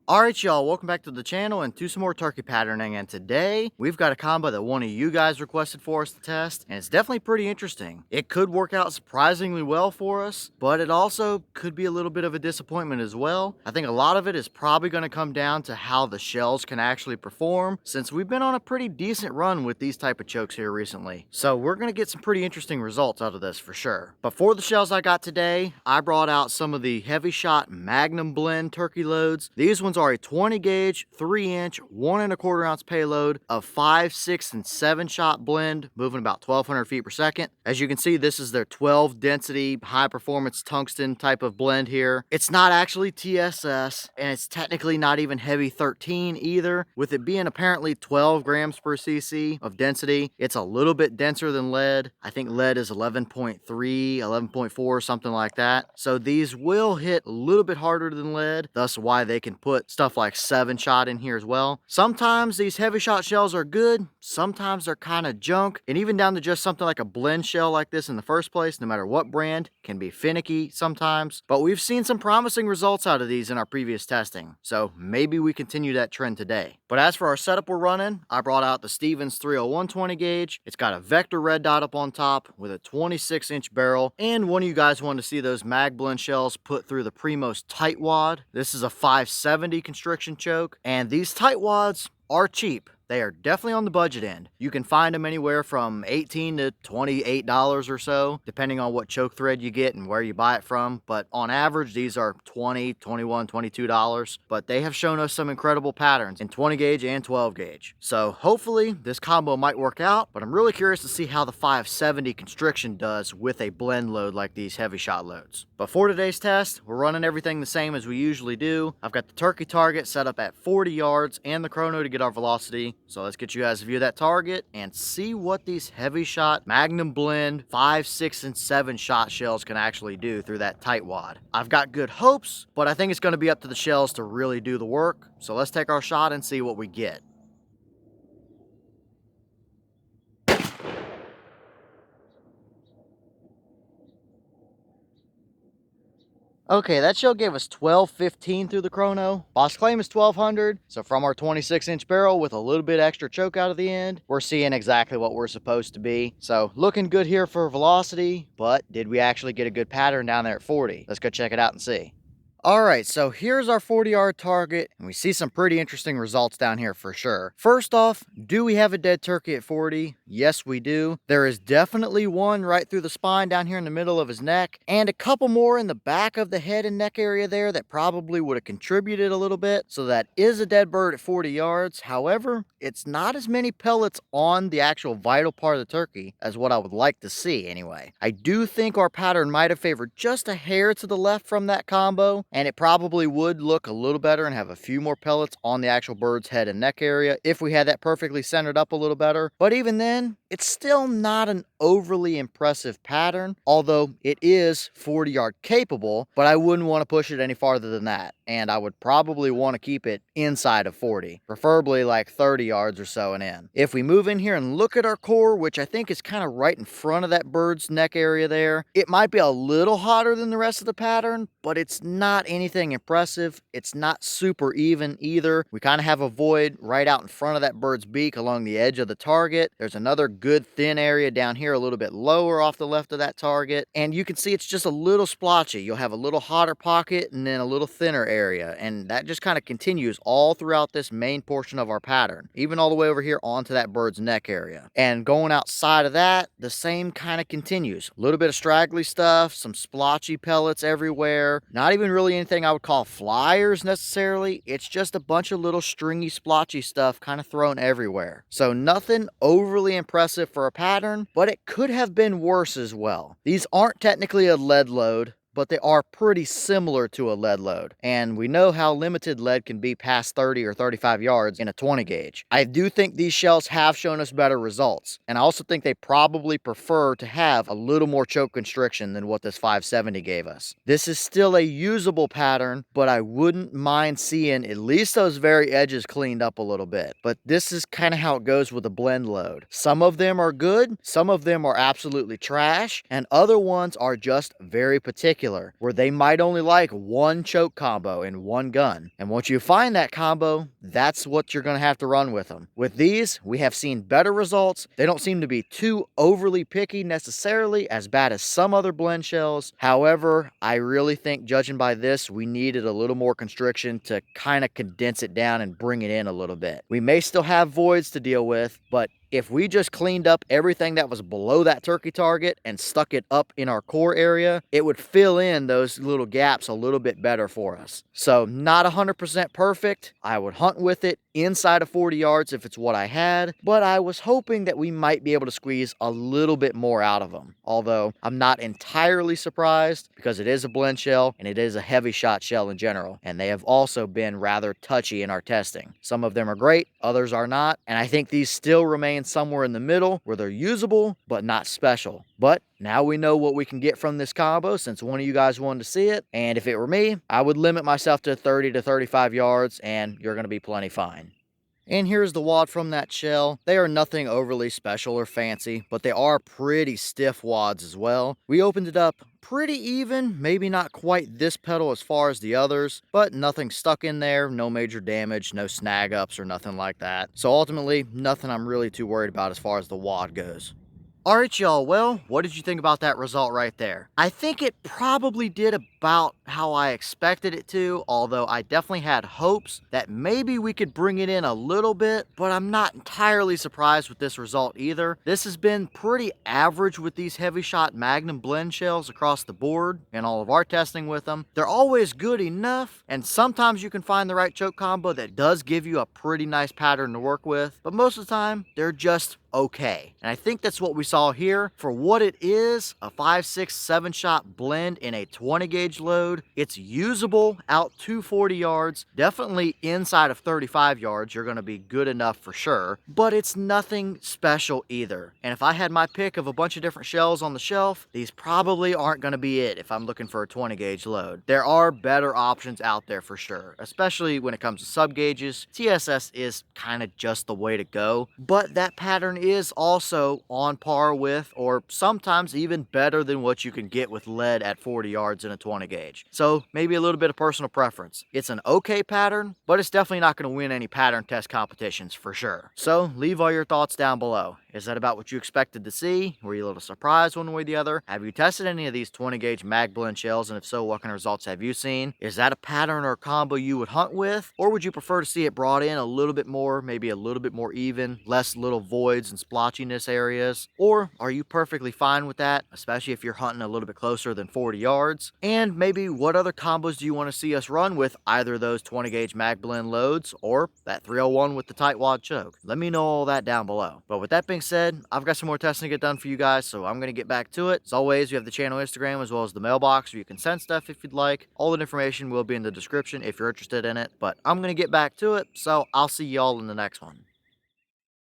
Alright y'all, welcome back to the channel and to some more turkey patterning, and today we've got a combo that one of you guys requested for us to test, and it's definitely pretty interesting. It could work out surprisingly well for us, but it also could be a little bit of a disappointment as well. I think a lot of it is probably going to come down to how the shells can actually perform, since we've been on a pretty decent run with these type of chokes here recently. So we're going to get some pretty interesting results out of this for sure. But for the shells I got today, I brought out some of the Hevi-Shot Magnum Blend turkey loads. These ones are a 20 gauge, 3-inch, 1¼ ounce payload of 5, 6, and 7 shot blend, moving about 1,200 feet per second. As you can see, this is their 12 density, high performance tungsten type of blend here. It's not actually TSS, and it's technically not even heavy 13 either, with it being apparently 12 grams per cc of density. It's a little bit denser than lead. I think lead is 11.3, 11.4, something like that. So these will hit a little bit harder than lead, thus why they can put stuff like 7 shot in here as well. Sometimes these Hevi-Shot shells are good, sometimes they're kind of junk, and even down to just something like a blend shell like this in the first place, no matter what brand, can be finicky sometimes. But we've seen some promising results out of these in our previous testing, so maybe we continue that trend today. But as for our setup we're running, I brought out the Stevens 301 20 gauge. It's got a vector red dot up on top with a 26-inch barrel, and one of you guys wanted to see those mag blend shells put through the Primos Tight Wad. This is a 570 constriction choke, and these tight wads are cheap. They are definitely on the budget end. You can find them anywhere from $18 to $28 or so, depending on what choke thread you get and where you buy it from. But on average, these are $20, $21, $22. But they have shown us some incredible patterns in 20 gauge and 12 gauge. So hopefully this combo might work out, but I'm really curious to see how the 570 constriction does with a blend load like these Hevi-Shot loads. But for today's test, we're running everything the same as we usually do. I've got the turkey target set up at 40 yards and the chrono to get our velocity. So let's get you guys a view of that target and see what these Hevi-Shot Magnum Blend 5, 6, and 7 shot shells can actually do through that tight wad. I've got good hopes, but I think it's going to be up to the shells to really do the work. So let's take our shot and see what we get. Okay, that shell gave us 1215 through the chrono. Boss claim is 1200, so from our 26-inch barrel with a little bit extra choke out of the end, we're seeing exactly what we're supposed to be. So looking good here for velocity, but did we actually get a good pattern down there at 40? Let's go check it out and see. Alright, so here's our 40-yard target, and we see some pretty interesting results down here for sure. First off, do we have a dead turkey at 40? Yes, we do. There is definitely one right through the spine down here in the middle of his neck, and a couple more in the back of the head and neck area there that probably would have contributed a little bit. So that is a dead bird at 40 yards. However, it's not as many pellets on the actual vital part of the turkey as what I would like to see anyway. I do think our pattern might have favored just a hair to the left from that combo, and it probably would look a little better and have a few more pellets on the actual bird's head and neck area if we had that perfectly centered up a little better. But even then, it's still not an overly impressive pattern, although it is 40-yard capable, but I wouldn't want to push it any farther than that. And I would probably want to keep it inside of 40, preferably like 30 yards or so and in. If we move in here and look at our core, which I think is kind of right in front of that bird's neck area there, it might be a little hotter than the rest of the pattern, but it's not anything impressive. It's not super even either. We kind of have a void right out in front of that bird's beak along the edge of the target. There's another good thin area down here a little bit lower off the left of that target, and you can see it's just a little splotchy. You'll have a little hotter pocket and then a little thinner area, and that just kind of continues all throughout this main portion of our pattern, even all the way over here onto that bird's neck area. And going outside of that, the same kind of continues. A little bit of straggly stuff, some splotchy pellets everywhere, not even really anything I would call flyers necessarily. It's just a bunch of little stringy splotchy stuff kind of thrown everywhere. So nothing overly impressive for a pattern, but it could have been worse as well. These aren't technically a lead load, but they are pretty similar to a lead load. And we know how limited lead can be past 30 or 35 yards in a 20 gauge. I do think these shells have shown us better results. And I also think they probably prefer to have a little more choke constriction than what this 570 gave us. This is still a usable pattern, but I wouldn't mind seeing at least those very edges cleaned up a little bit. But this is kind of how it goes with a blend load. Some of them are good, some of them are absolutely trash, and other ones are just very particular particular, where they might only like one choke combo in one gun. And once you find that combo, that's what you're going to have to run with them. With these, we have seen better results. They don't seem to be too overly picky necessarily, as bad as some other blend shells. However, I really think, judging by this, we needed a little more constriction to kind of condense it down and bring it in a little bit. We may still have voids to deal with, but if we just cleaned up everything that was below that turkey target and stuck it up in our core area, it would fill in those little gaps a little bit better for us. So not 100% perfect. I would hunt with it inside of 40 yards if it's what I had, but I was hoping that we might be able to squeeze a little bit more out of them. Although I'm not entirely surprised, because it is a blend shell and it is a heavy shot shell in general, and they have also been rather touchy in our testing. Some of them are great, others are not, and I think these still remain somewhere in the middle where they're usable but not special. But now we know what we can get from this combo, since one of you guys wanted to see it, and if it were me, I would limit myself to 30 to 35 yards and you're going to be plenty fine. And here's the wad from that shell. They are nothing overly special or fancy, but they are pretty stiff wads as well. We opened it up pretty even, maybe not quite this pedal as far as the others, but nothing stuck in there, no major damage, no snag ups or nothing like that. So ultimately, nothing I'm really too worried about as far as the wad goes. Alright y'all, well, what did you think about that result right there? I think it probably did about how I expected it to, although I definitely had hopes that maybe we could bring it in a little bit, but I'm not entirely surprised with this result either. This has been pretty average with these Hevi-Shot Magnum Blend shells across the board in all of our testing with them. They're always good enough, and sometimes you can find the right choke combo that does give you a pretty nice pattern to work with, but most of the time, they're just okay. And I think that's what we saw here. For what it is, a 5, 6, 7 shot blend in a 20 gauge load, it's usable out to 40 yards, definitely inside of 35 yards, you're going to be good enough for sure, but it's nothing special either. And if I had my pick of a bunch of different shells on the shelf, these probably aren't going to be it if I'm looking for a 20 gauge load. There are better options out there for sure, especially when it comes to sub gauges. TSS is kind of just the way to go, but that pattern is also on par with, or sometimes even better than, what you can get with lead at 40 yards in a 20 gauge. So maybe a little bit of personal preference. It's an okay pattern, but it's definitely not going to win any pattern test competitions for sure. So leave all your thoughts down below. Is that about what you expected to see? Were you a little surprised one way or the other? Have you tested any of these 20 gauge mag blend shells, and if so, what kind of results have you seen? Is that a pattern or a combo you would hunt with? Or would you prefer to see it brought in a little bit more, maybe a little bit more even, less little voids and splotchiness areas? Or are you perfectly fine with that, especially if you're hunting a little bit closer than 40 yards? And maybe what other combos do you want to see us run with either those 20 gauge mag blend loads or that 301 with the tight wad choke? Let me know all that down below. But with that being said, I've got some more testing to get done for you guys, so I'm going to get back to it. As always, we have the channel Instagram as well as the mailbox where you can send stuff if you'd like. All the information will be in the description if you're interested in it, but I'm going to get back to it, so I'll see y'all in the next one.